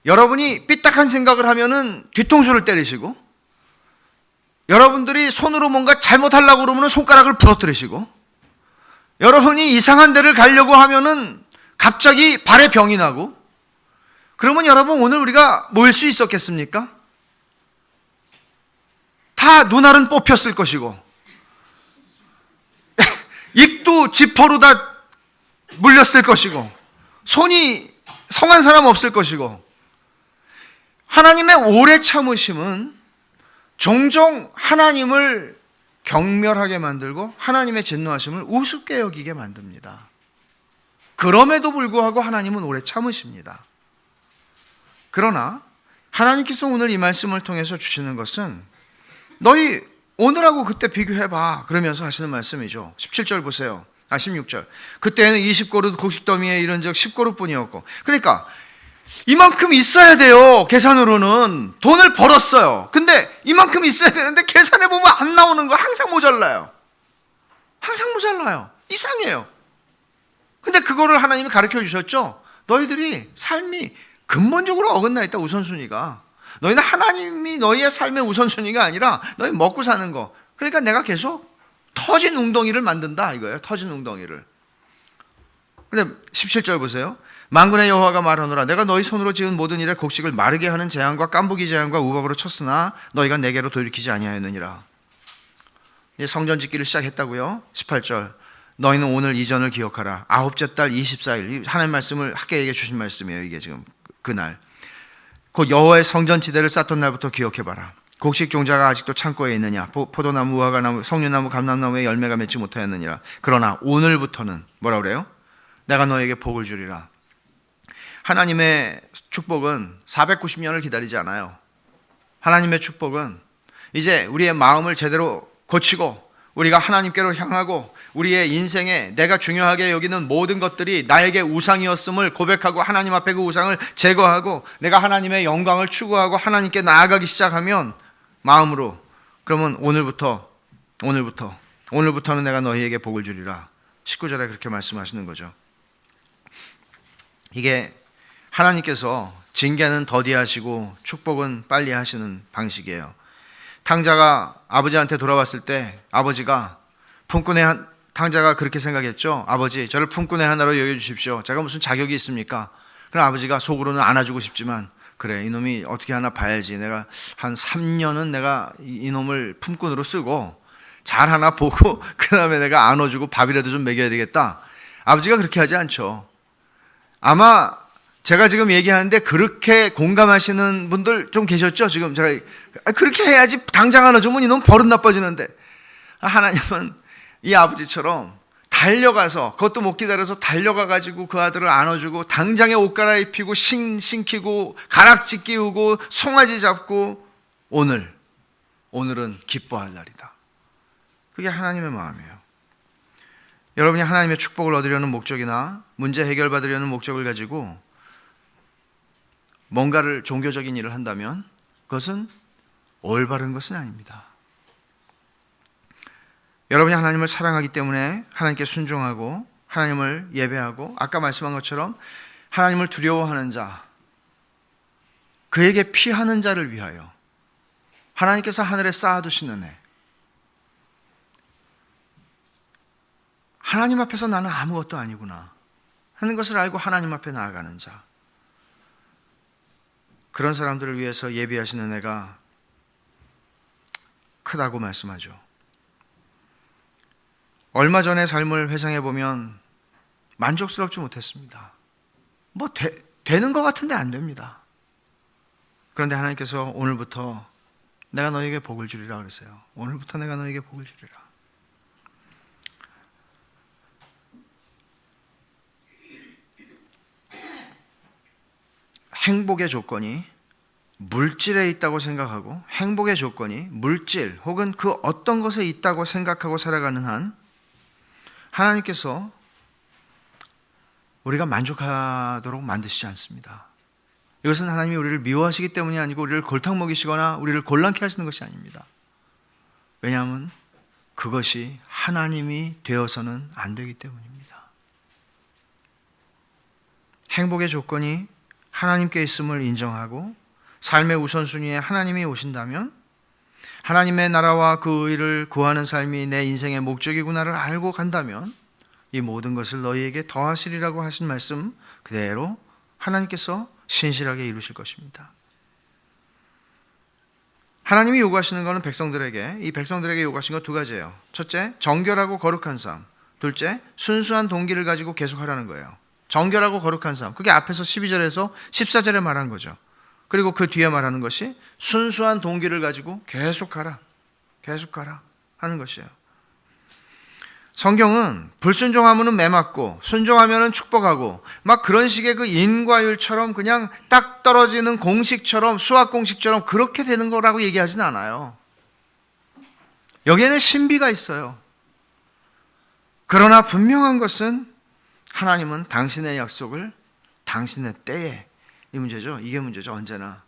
여러분이 삐딱한 생각을 하면은 뒤통수를 때리시고, 여러분들이 손으로 뭔가 잘못하려고 그러면 손가락을 부러뜨리시고, 여러분이 이상한 데를 가려고 하면은 갑자기 발에 병이 나고, 그러면 여러분 오늘 우리가 모일 수 있었겠습니까? 다 눈알은 뽑혔을 것이고 입도 지퍼로 다 물렸을 것이고 손이 성한 사람 없을 것이고, 하나님의 오래 참으심은 종종 하나님을 경멸하게 만들고 하나님의 진노하심을 우습게 여기게 만듭니다. 그럼에도 불구하고 하나님은 오래 참으십니다. 그러나 하나님께서 오늘 이 말씀을 통해서 주시는 것은 너희 오늘하고 그때 비교해봐 그러면서 하시는 말씀이죠. 17절 보세요. 16절. 그때는 20그릇 곡식 더미에 이른 적 10그릇뿐이었고, 그러니까 이만큼 있어야 돼요. 계산으로는 돈을 벌었어요. 근데 이만큼 있어야 되는데 계산해 보면 안 나오는 거 항상 모자라요. 항상 모자라요. 이상해요. 근데 그거를 하나님이 가르쳐 주셨죠. 너희들이 삶이 근본적으로 어긋나 있다. 우선순위가 너희는 하나님이 너희의 삶의 우선순위가 아니라 너희 먹고 사는 거. 그러니까 내가 계속 터진 웅덩이를 만든다 이거예요. 터진 웅덩이를. 근데 17절 보세요. 만군의 여호와가 말하노라 내가 너희 손으로 지은 모든 일에 곡식을 마르게 하는 재앙과 깐부기 재앙과 우박으로 쳤으나 너희가 내게로 돌이키지 아니하였느니라. 이제 성전 짓기를 시작했다고요. 18절. 너희는 오늘 이전을 기억하라. 아홉째 달 24일. 하나님 말씀을 학계에게 주신 말씀이에요. 이게 지금 그날. 곧 여호와의 성전 지대를 쌓던 날부터 기억해봐라. 곡식 종자가 아직도 창고에 있느냐? 포도나무, 무화과나무, 석류나무, 감람나무에 열매가 맺지 못하였느니라. 그러나 오늘부터는 뭐라 그래요? 내가 너에게 복을 주리라. 하나님의 축복은 490년을 기다리지 않아요. 하나님의 축복은 이제 우리의 마음을 제대로 고치고 우리가 하나님께로 향하고 우리의 인생에 내가 중요하게 여기는 모든 것들이 나에게 우상이었음을 고백하고 하나님 앞에 그 우상을 제거하고 내가 하나님의 영광을 추구하고 하나님께 나아가기 시작하면 마음으로, 그러면 오늘부터는 내가 너희에게 복을 주리라. 19절에 그렇게 말씀하시는 거죠. 이게 하나님께서 징계는 더디하시고 축복은 빨리 하시는 방식이에요. 탕자가 아버지한테 돌아왔을 때 아버지가 탕자가 그렇게 생각했죠. 아버지, 저를 품꾼의 하나로 여겨주십시오. 제가 무슨 자격이 있습니까? 그럼 아버지가 속으로는 안아주고 싶지만, 그래, 이놈이 어떻게 하나 봐야지. 내가 한 3년은 내가 이놈을 품꾼으로 쓰고 잘 하나 보고 그 다음에 내가 안아주고 밥이라도 좀 먹여야 되겠다. 아버지가 그렇게 하지 않죠. 아마 제가 지금 얘기하는데 그렇게 공감하시는 분들 좀 계셨죠? 지금 제가 그렇게 해야지 당장 안아주면 이놈 버릇 나빠지는데, 하나님은 이 아버지처럼 달려가서, 그것도 못 기다려서 달려가 가지고 그 아들을 안아주고 당장에 옷 갈아입히고 신기고 가락지 끼우고 송아지 잡고 오늘은 기뻐할 날이다. 그게 하나님의 마음이에요. 여러분이 하나님의 축복을 얻으려는 목적이나 문제 해결받으려는 목적을 가지고 뭔가를 종교적인 일을 한다면 그것은 올바른 것은 아닙니다. 여러분이 하나님을 사랑하기 때문에 하나님께 순종하고 하나님을 예배하고, 아까 말씀한 것처럼 하나님을 두려워하는 자, 그에게 피하는 자를 위하여 하나님께서 하늘에 쌓아두신 은혜, 하나님 앞에서 나는 아무것도 아니구나 하는 것을 알고 하나님 앞에 나아가는 자, 그런 사람들을 위해서 예비하시는 은혜가 크다고 말씀하죠. 얼마 전의 삶을 회상해 보면 만족스럽지 못했습니다. 되는 것 같은데 안 됩니다. 그런데 하나님께서 오늘부터 내가 너에게 복을 주리라 그러세요. 오늘부터 내가 너에게 복을 주리라. 행복의 조건이 물질에 있다고 생각하고, 행복의 조건이 물질 혹은 그 어떤 것에 있다고 생각하고 살아가는 한 하나님께서 우리가 만족하도록 만드시지 않습니다. 이것은 하나님이 우리를 미워하시기 때문이 아니고 우리를 골탕 먹이시거나 우리를 곤란케 하시는 것이 아닙니다. 왜냐하면 그것이 하나님이 되어서는 안 되기 때문입니다. 행복의 조건이 하나님께 있음을 인정하고 삶의 우선순위에 하나님이 오신다면, 하나님의 나라와 그 의를 구하는 삶이 내 인생의 목적이구나를 알고 간다면 이 모든 것을 너희에게 더하시리라고 하신 말씀 그대로 하나님께서 신실하게 이루실 것입니다. 하나님이 요구하시는 것은 이 백성들에게 요구하신 것 두 가지예요. 첫째, 정결하고 거룩한 삶. 둘째, 순수한 동기를 가지고 계속하라는 거예요. 정결하고 거룩한 삶. 그게 앞에서 12절에서 14절에 말한 거죠. 그리고 그 뒤에 말하는 것이 순수한 동기를 가지고 계속하라 하는 것이에요. 성경은 불순종하면은 매맞고 순종하면은 축복하고 막 그런 식의 그 인과율처럼 그냥 딱 떨어지는 공식처럼, 수학 공식처럼 그렇게 되는 거라고 얘기하지는 않아요. 여기에는 신비가 있어요. 그러나 분명한 것은 하나님은 당신의 약속을 당신의 때에, 이 문제죠. 이게 문제죠. 언제나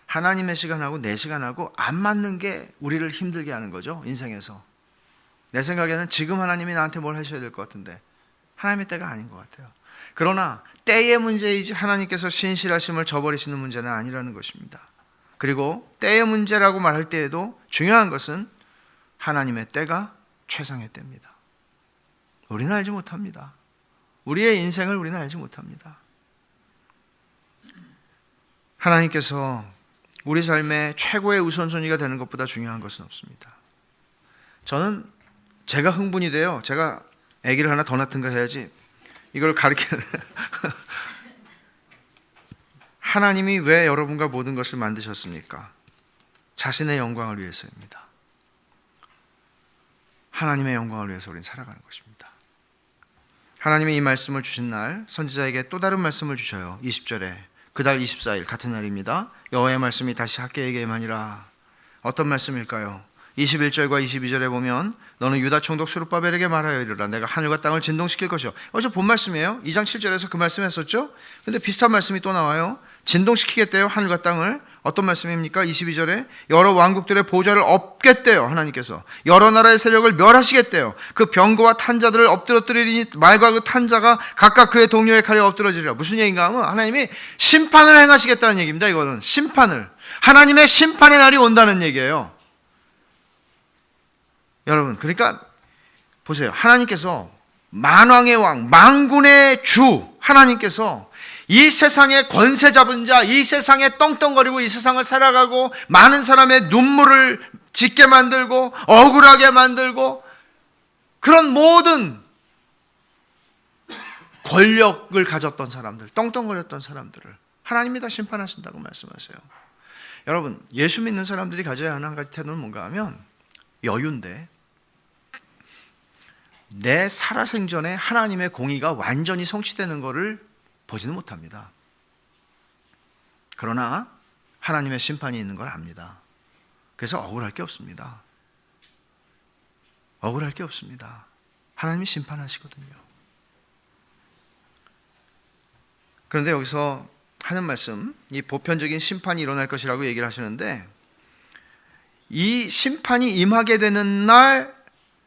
하나님의 시간하고 내 시간하고 안 맞는 게 우리를 힘들게 하는 거죠. 인생에서. 내 생각에는 지금 하나님이 나한테 뭘 하셔야 될 것 같은데 하나님의 때가 아닌 것 같아요. 그러나 때의 문제이지 하나님께서 신실하심을 저버리시는 문제는 아니라는 것입니다. 그리고 때의 문제라고 말할 때에도 중요한 것은 하나님의 때가 최상의 때입니다. 우리는 알지 못합니다. 우리의 인생을 우리는 알지 못합니다. 하나님께서 우리 삶의 최고의 우선순위가 되는 것보다 중요한 것은 없습니다. 저는 제가 흥분이 돼요. 제가 아기를 하나 더 낳든가 해야지. 이걸 가르치는 하나님이 왜 여러분과 모든 것을 만드셨습니까? 자신의 영광을 위해서입니다. 하나님의 영광을 위해서 우리는 살아가는 것입니다. 하나님이 이 말씀을 주신 날 선지자에게 또 다른 말씀을 주셔요. 20절에 그달 24일 같은 날입니다. 여호와의 말씀이 다시 학개에게 임하니라. 어떤 말씀일까요? 21절과 22절에 보면 너는 유다 총독 스룹바벨에게 말하여 이르라. 내가 하늘과 땅을 진동시킬 것이요. 어제 본 말씀이에요. 2장 7절에서 그 말씀 했었죠. 근데 비슷한 말씀이 또 나와요. 진동시키겠대요. 하늘과 땅을. 어떤 말씀입니까? 22절에 여러 왕국들의 보좌를 업겠대요. 하나님께서 여러 나라의 세력을 멸하시겠대요. 그 병거와 탄자들을 엎드러뜨리니 말과 그 탄자가 각각 그의 동료의 칼에 엎드러지리라. 무슨 얘기인가 하면 하나님이 심판을 행하시겠다는 얘기입니다. 이거는 심판을, 하나님의 심판의 날이 온다는 얘기예요. 여러분, 그러니까 보세요. 하나님께서 만왕의 왕, 만군의 주 하나님께서 이 세상의 권세 잡은 자, 이 세상에 떵떵거리고 이 세상을 살아가고 많은 사람의 눈물을 짓게 만들고 억울하게 만들고 그런 모든 권력을 가졌던 사람들, 떵떵거렸던 사람들을 하나님이 다 심판하신다고 말씀하세요. 여러분, 예수 믿는 사람들이 가져야 하는 한 가지 태도는 뭔가 하면 여유인데, 내 살아생전에 하나님의 공의가 완전히 성취되는 것을 보지는 못합니다. 그러나 하나님의 심판이 있는 걸 압니다. 그래서 억울할 게 없습니다. 억울할 게 없습니다. 하나님이 심판하시거든요. 그런데 여기서 하는 말씀, 이 보편적인 심판이 일어날 것이라고 얘기를 하시는데, 이 심판이 임하게 되는 날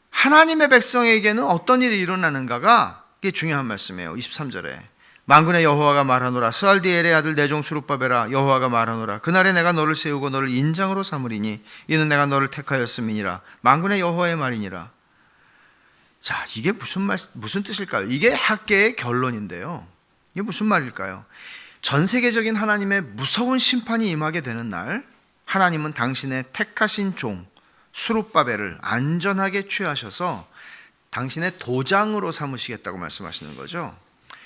하나님의 백성에게는 어떤 일이 일어나는가가 이게 중요한 말씀이에요. 23절에 만군의 여호와가 말하노라. 스알디엘의 아들 내 종 스룹바벨아, 여호와가 말하노라. 그날에 내가 너를 세우고 너를 인장으로 삼으리니 이는 내가 너를 택하였음이니라. 만군의 여호와의 말이니라. 자, 이게 무슨 뜻일까요? 이게 학계의 결론인데요. 이게 무슨 말일까요? 전 세계적인 하나님의 무서운 심판이 임하게 되는 날, 하나님은 당신의 택하신 종 스룹바벨을 안전하게 취하셔서 당신의 도장으로 삼으시겠다고 말씀하시는 거죠.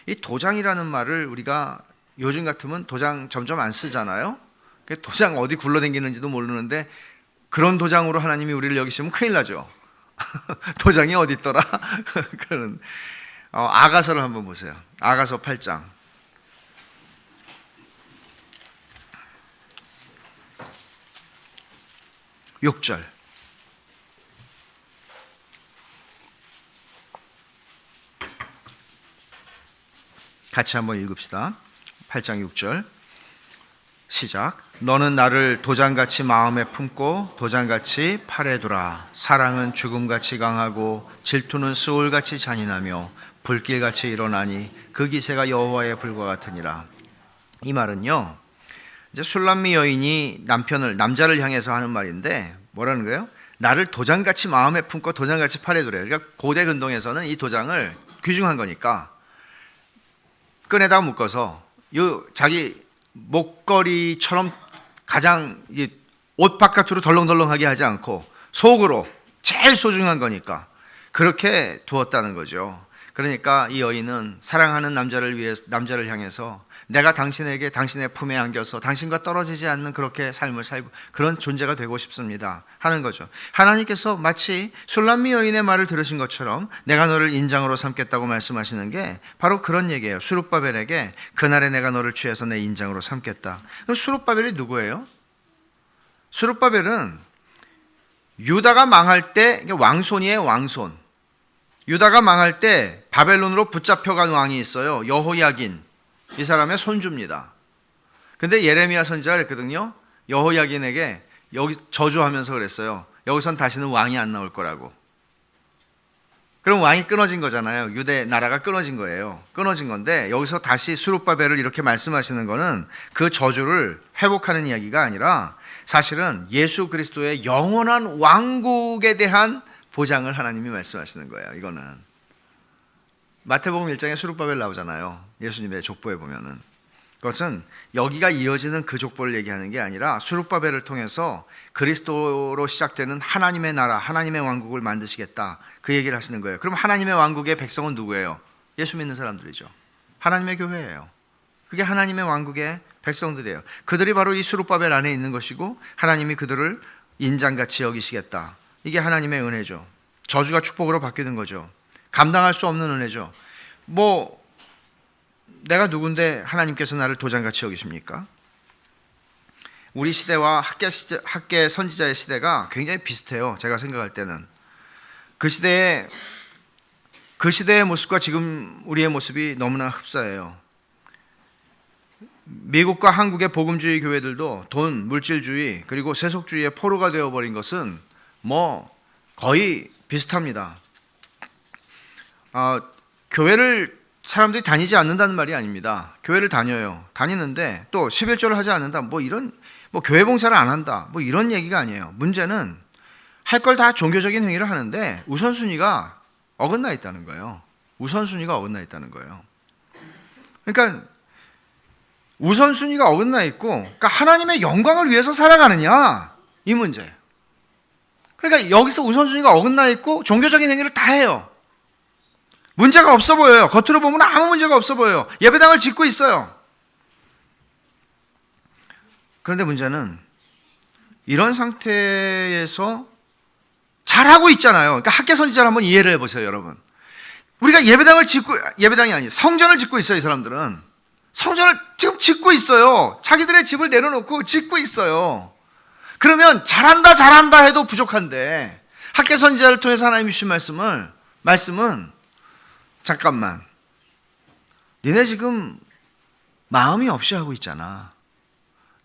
이 도장이라는 말을 우리가 요즘 같으면 도장 점점 안 쓰잖아요. 도장 어디 굴러다니는지도 모르는데 그런 도장으로 하나님이 우리를 여기시면 큰일 나죠. 도장이 어디 있더라? 그런 아가서를 한번 보세요. 아가서 8장 6절. 같이 한번 읽읍시다. 8장 6절 시작. 너는 나를 도장같이 마음에 품고 도장같이 팔에 두라. 사랑은 죽음같이 강하고 질투는 스올같이 잔인하며 불길같이 일어나니 그 기세가 여호와의 불과 같으니라. 이 말은요, 이제 술람미 여인이 남자를 향해서 하는 말인데 뭐라는 거예요? 나를 도장같이 마음에 품고 도장같이 팔에 두래. 그러니까 고대 근동에서는 이 도장을 귀중한 거니까 끈에다 묶어서 자기 목걸이처럼 가장 옷 바깥으로 덜렁덜렁하게 하지 않고 속으로 제일 소중한 거니까 그렇게 두었다는 거죠. 그러니까 이 여인은 사랑하는 남자를 향해서 내가 당신에게 당신의 품에 안겨서 당신과 떨어지지 않는 그렇게 삶을 살고 그런 존재가 되고 싶습니다 하는 거죠. 하나님께서 마치 술람미 여인의 말을 들으신 것처럼 내가 너를 인장으로 삼겠다고 말씀하시는 게 바로 그런 얘기예요. 스룹바벨에게 그날에 내가 너를 취해서 내 인장으로 삼겠다. 그럼 스룹바벨이 누구예요? 스룹바벨은 유다가 망할 때 왕손이에요. 왕손. 유다가 망할 때 바벨론으로 붙잡혀간 왕이 있어요. 여호야긴. 이 사람의 손주입니다. 근데 예레미야 선지자가 그랬거든요. 여호야긴에게 여기 저주하면서 그랬어요. 여기선 다시는 왕이 안 나올 거라고. 그럼 왕이 끊어진 거잖아요. 유대 나라가 끊어진 거예요. 끊어진 건데 여기서 다시 스룹바벨을 이렇게 말씀하시는 거는 그 저주를 회복하는 이야기가 아니라 사실은 예수 그리스도의 영원한 왕국에 대한 보장을 하나님이 말씀하시는 거예요. 이거는 마태복음 1장에 스룹바벨 나오잖아요. 예수님의 족보에 보면은 그것은 여기가 이어지는 그 족보를 얘기하는 게 아니라 스룹바벨을 통해서 그리스도로 시작되는 하나님의 나라, 하나님의 왕국을 만드시겠다 그 얘기를 하시는 거예요. 그럼 하나님의 왕국의 백성은 누구예요? 예수 믿는 사람들이죠. 하나님의 교회예요. 그게 하나님의 왕국의 백성들이에요. 그들이 바로 이 스룹바벨 안에 있는 것이고 하나님이 그들을 인장같이 여기시겠다. 이게 하나님의 은혜죠. 저주가 축복으로 바뀌는 거죠. 감당할 수 없는 은혜죠. 내가 누군데 하나님께서 나를 도장같이 여기십니까? 우리 시대와 학계 선지자의 시대가 굉장히 비슷해요. 제가 생각할 때는 그 시대의 모습과 지금 우리의 모습이 너무나 흡사해요. 미국과 한국의 복음주의 교회들도 돈, 물질주의 그리고 세속주의의 포로가 되어버린 것은 뭐 거의 비슷합니다. 교회를 사람들이 다니지 않는다는 말이 아닙니다. 교회를 다녀요. 다니는데 또 11조를 하지 않는다. 뭐 교회 봉사를 안 한다. 뭐 이런 얘기가 아니에요. 문제는 할 걸 다 종교적인 행위를 하는데 우선순위가 어긋나 있다는 거예요. 우선순위가 어긋나 있다는 거예요. 그러니까 우선순위가 어긋나 있고, 그러니까 하나님의 영광을 위해서 살아가느냐, 이 문제. 그러니까 여기서 우선순위가 어긋나 있고 종교적인 행위를 다 해요. 문제가 없어 보여요. 겉으로 보면 아무 문제가 없어 보여요. 예배당을 짓고 있어요. 그런데 문제는 이런 상태에서 잘하고 있잖아요. 그러니까 학계 선지자를 한번 이해를 해보세요, 여러분. 우리가 예배당이 아니 성전을 짓고 있어요. 이 사람들은 성전을 지금 짓고 있어요. 자기들의 집을 내려놓고 짓고 있어요. 그러면 잘한다 해도 부족한데 학계 선지자를 통해서 하나님이 주신 말씀은 잠깐만, 니네 지금 마음이 없이 하고 있잖아.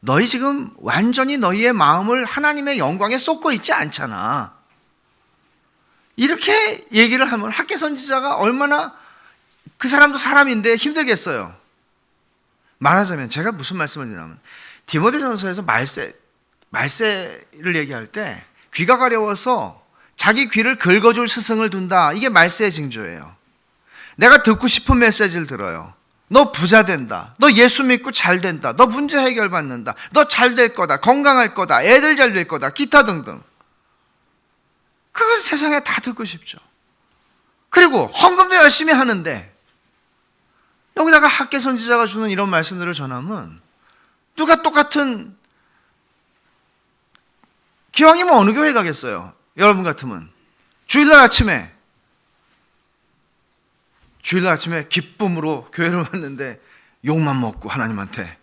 너희 지금 완전히 너희의 마음을 하나님의 영광에 쏟고 있지 않잖아. 이렇게 얘기를 하면 학계 선지자가 얼마나, 그 사람도 사람인데 힘들겠어요. 말하자면 제가 무슨 말씀을 드리냐면, 디모데전서에서 말세를 얘기할 때 귀가 가려워서 자기 귀를 긁어줄 스승을 둔다. 이게 말세의 징조예요. 내가 듣고 싶은 메시지를 들어요. 너 부자 된다. 너 예수 믿고 잘 된다. 너 문제 해결 받는다. 너 잘 될 거다. 건강할 거다. 애들 잘 될 거다. 기타 등등. 그걸 세상에 다 듣고 싶죠. 그리고 헌금도 열심히 하는데 여기다가 학계 선지자가 주는 이런 말씀들을 전하면 누가 똑같은, 기왕이면 어느 교회 가겠어요? 여러분 같으면 주일날 아침에 기쁨으로 교회를 왔는데 욕만 먹고 하나님한테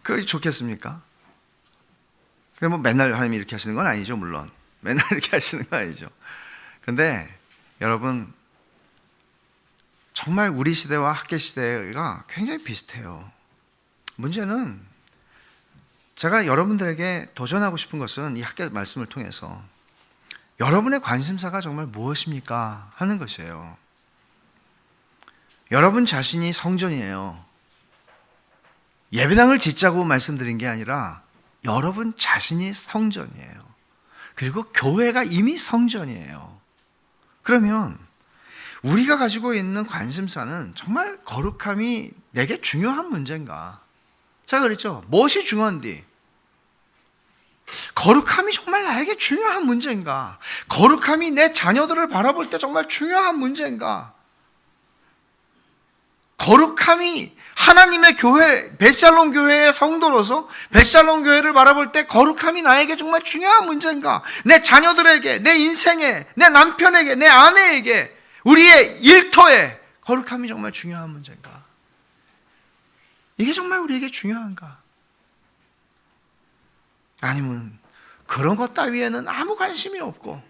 그게 좋겠습니까? 그게 뭐 맨날 하나님이 이렇게 하시는 건 아니죠. 물론 맨날 이렇게 하시는 건 아니죠. 근데 여러분, 정말 우리 시대와 학계 시대가 굉장히 비슷해요. 문제는 제가 여러분들에게 도전하고 싶은 것은 이 학계 말씀을 통해서 여러분의 관심사가 정말 무엇입니까? 하는 것이에요. 여러분 자신이 성전이에요. 예배당을 짓자고 말씀드린 게 아니라 여러분 자신이 성전이에요. 그리고 교회가 이미 성전이에요. 그러면 우리가 가지고 있는 관심사는 정말 거룩함이 내게 중요한 문제인가? 제가 그랬죠. 무엇이 중요한디? 거룩함이 정말 나에게 중요한 문제인가? 거룩함이 내 자녀들을 바라볼 때 정말 중요한 문제인가? 거룩함이 하나님의 교회, 벳샬롬 교회의 성도로서 벳샬롬 교회를 바라볼 때 거룩함이 나에게 정말 중요한 문제인가? 내 자녀들에게, 내 인생에, 내 남편에게, 내 아내에게, 우리의 일터에 거룩함이 정말 중요한 문제인가? 이게 정말 우리에게 중요한가? 아니면 그런 것 따위에는 아무 관심이 없고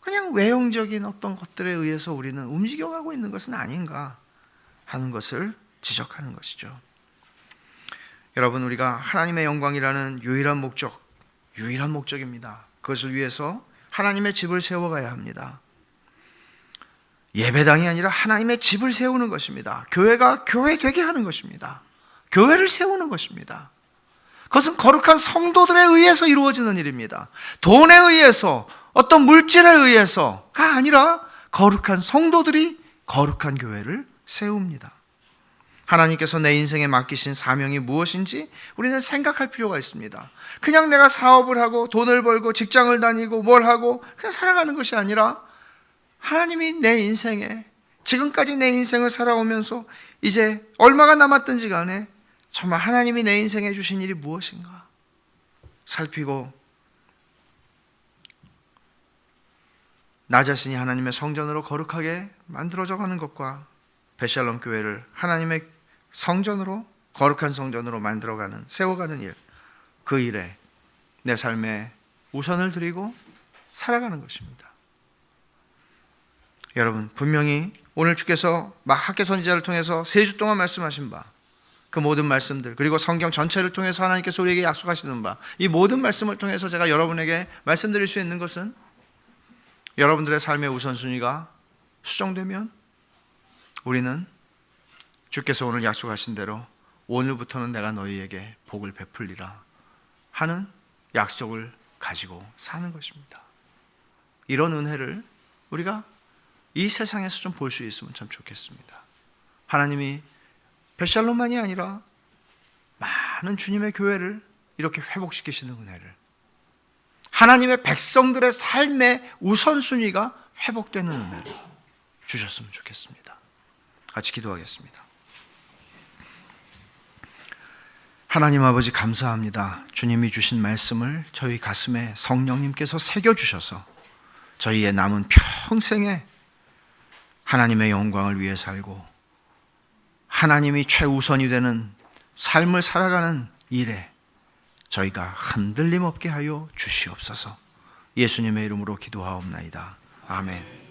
그냥 외형적인 어떤 것들에 의해서 우리는 움직여가고 있는 것은 아닌가 하는 것을 지적하는 것이죠. 여러분, 우리가 하나님의 영광이라는 유일한 목적입니다. 그것을 위해서 하나님의 집을 세워가야 합니다. 예배당이 아니라 하나님의 집을 세우는 것입니다. 교회가 교회 되게 하는 것입니다. 교회를 세우는 것입니다. 그것은 거룩한 성도들에 의해서 이루어지는 일입니다. 돈에 의해서, 어떤 물질에 의해서가 아니라 거룩한 성도들이 거룩한 교회를 세웁니다. 하나님께서 내 인생에 맡기신 사명이 무엇인지 우리는 생각할 필요가 있습니다. 그냥 내가 사업을 하고 돈을 벌고 직장을 다니고 뭘 하고 그냥 살아가는 것이 아니라 하나님이 내 인생에, 지금까지 내 인생을 살아오면서 이제 얼마가 남았든지 간에 정말 하나님이 내 인생에 주신 일이 무엇인가 살피고 나 자신이 하나님의 성전으로 거룩하게 만들어져 가는 것과 벳샬롬 교회를 하나님의 성전으로, 거룩한 성전으로 만들어가는, 세워가는 일, 그 일에 내 삶에 우선을 드리고 살아가는 것입니다. 여러분, 분명히 오늘 주께서 학개 선지자를 통해서 3주 동안 말씀하신 바, 그 모든 말씀들, 그리고 성경 전체를 통해서 하나님께서 우리에게 약속하시는 바, 이 모든 말씀을 통해서 제가 여러분에게 말씀드릴 수 있는 것은, 여러분들의 삶의 우선순위가 수정되면 우리는 주께서 오늘 약속하신 대로 오늘부터는 내가 너희에게 복을 베풀리라 하는 약속을 가지고 사는 것입니다. 이런 은혜를 우리가 이 세상에서 좀 볼 수 있으면 참 좋겠습니다. 하나님이 베샬롬만이 아니라 많은 주님의 교회를 이렇게 회복시키시는 은혜를, 하나님의 백성들의 삶의 우선순위가 회복되는 은혜를 주셨으면 좋겠습니다. 같이 기도하겠습니다. 하나님 아버지, 감사합니다. 주님이 주신 말씀을 저희 가슴에 성령님께서 새겨주셔서 저희의 남은 평생에 하나님의 영광을 위해 살고 하나님이 최우선이 되는 삶을 살아가는 일에 저희가 흔들림 없게 하여 주시옵소서. 예수님의 이름으로 기도하옵나이다. 아멘.